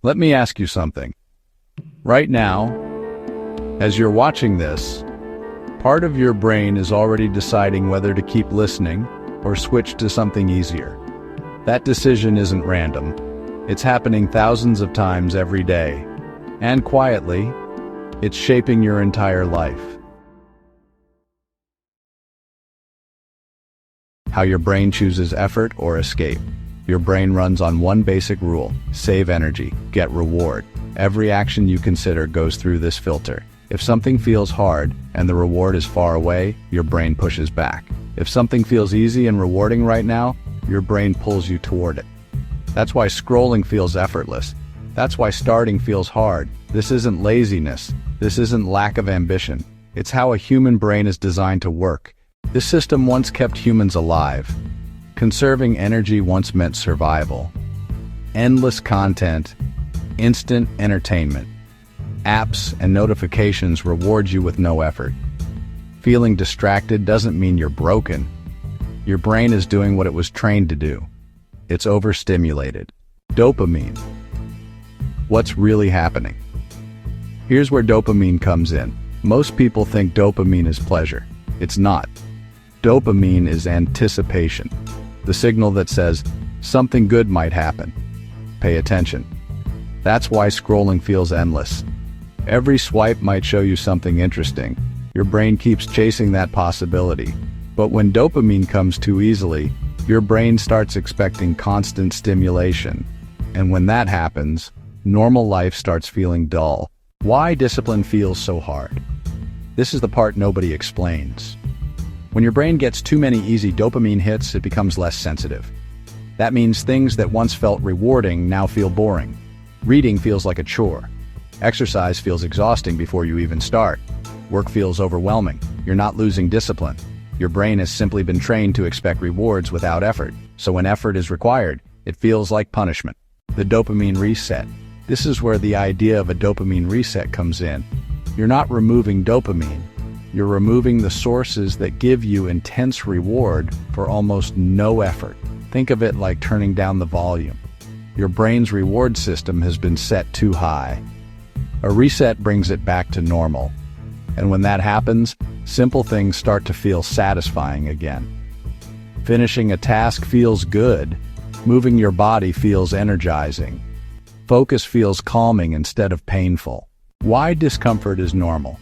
Let me ask you something. Right now, as you're watching this, part of your brain is already deciding whether to keep listening or switch to something easier. That decision isn't random. It's happening thousands of times every day. And quietly, it's shaping your entire life. How your brain chooses effort or escape. Your brain runs on one basic rule: save energy, get reward. Every action you consider goes through this filter. If something feels hard and the reward is far away, your brain pushes back. If something feels easy and rewarding right now, your brain pulls you toward it. That's why scrolling feels effortless. That's why starting feels hard. This isn't laziness. This isn't lack of ambition. It's how a human brain is designed to work. This system once kept humans alive. Conserving energy once meant survival. Endless content, instant entertainment. Apps and notifications reward you with no effort. Feeling distracted doesn't mean you're broken. Your brain is doing what it was trained to do. It's overstimulated. Dopamine. What's really happening? Here's where dopamine comes in. Most people think dopamine is pleasure. It's not. Dopamine is anticipation, the signal that says something good might happen. Pay attention. That's why scrolling feels endless. Every swipe might show you something interesting. Your brain keeps chasing that possibility. But when dopamine comes too easily, your brain starts expecting constant stimulation. And when that happens, normal life starts feeling dull. Why discipline feels so hard? This is the part nobody explains. When your brain gets too many easy dopamine hits, it becomes less sensitive. That means things that once felt rewarding now feel boring. Reading feels like a chore. Exercise feels exhausting before you even start. Work feels overwhelming. You're not losing discipline. Your brain has simply been trained to expect rewards without effort. So when effort is required, it feels like punishment. The dopamine reset. This is where the idea of a dopamine reset comes in. You're not removing dopamine. You're removing the sources that give you intense reward for almost no effort. Think of it like turning down the volume. Your brain's reward system has been set too high. A reset brings it back to normal. And when that happens, simple things start to feel satisfying again. Finishing a task feels good. Moving your body feels energizing. Focus feels calming instead of painful. Why discomfort is normal?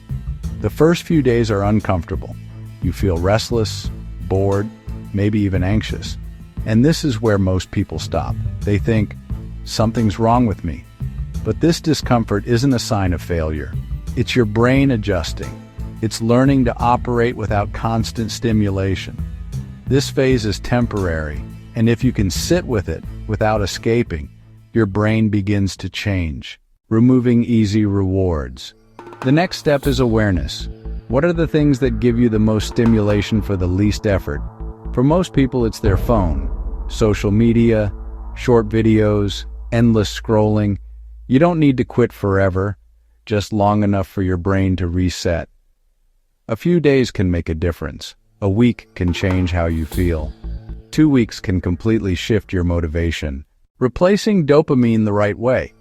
The first few days are uncomfortable. You feel restless, bored, maybe even anxious. And this is where most people stop. They think, something's wrong with me. But this discomfort isn't a sign of failure. It's your brain adjusting. It's learning to operate without constant stimulation. This phase is temporary, and if you can sit with it without escaping, your brain begins to change, removing easy rewards. The next step is awareness. What are the things that give you the most stimulation for the least effort? For most people, it's their phone, social media, short videos, endless scrolling. You don't need to quit forever, just long enough for your brain to reset. A few days can make a difference. A week can change how you feel. 2 weeks can completely shift your motivation. Replacing dopamine the right way.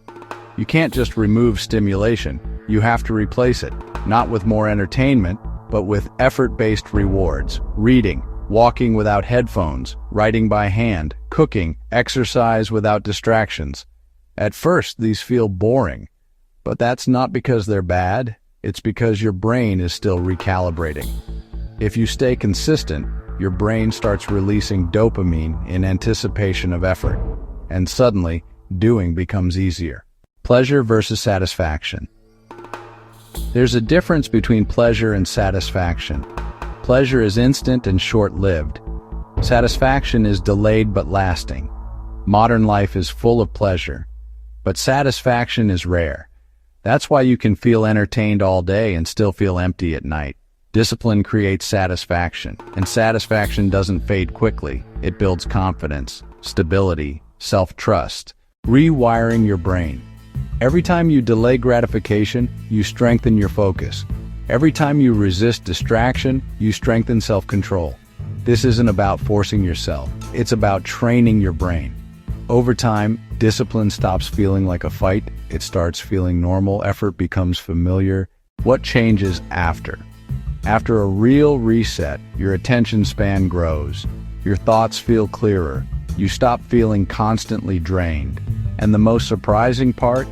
You can't just remove stimulation. You have to replace it, not with more entertainment, but with effort-based rewards. Reading, walking without headphones, writing by hand, cooking, exercise without distractions. At first, these feel boring, but that's not because they're bad. It's because your brain is still recalibrating. If you stay consistent, your brain starts releasing dopamine in anticipation of effort, and suddenly, doing becomes easier. Pleasure versus satisfaction. There's a difference between pleasure and satisfaction. Pleasure is instant and short-lived. Satisfaction is delayed but lasting. Modern life is full of pleasure, but satisfaction is rare. That's why you can feel entertained all day and still feel empty at night. Discipline creates satisfaction, and satisfaction doesn't fade quickly. It builds confidence, stability, self-trust. Rewiring your brain. Every time you delay gratification, you strengthen your focus. Every time you resist distraction, you strengthen self-control. This isn't about forcing yourself. It's about training your brain. Over time, discipline stops feeling like a fight. It starts feeling normal. Effort becomes familiar. What changes after? After a real reset, your attention span grows. Your thoughts feel clearer. You stop feeling constantly drained. And the most surprising part?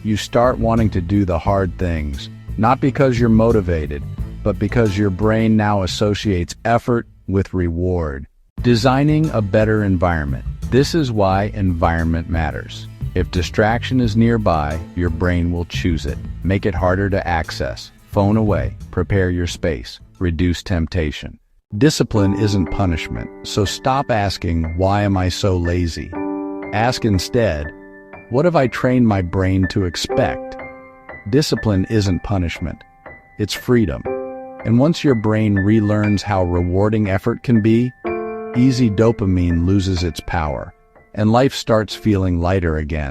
You start wanting to do the hard things. Not because you're motivated, but because your brain now associates effort with reward. Designing a better environment. This is why environment matters. If distraction is nearby, your brain will choose it. Make it harder to access. Phone away. Prepare your space. Reduce temptation. Discipline isn't punishment, so stop asking, why am I so lazy? Ask instead, what have I trained my brain to expect? Discipline isn't punishment. It's freedom. And once your brain relearns how rewarding effort can be, easy dopamine loses its power, and life starts feeling lighter again.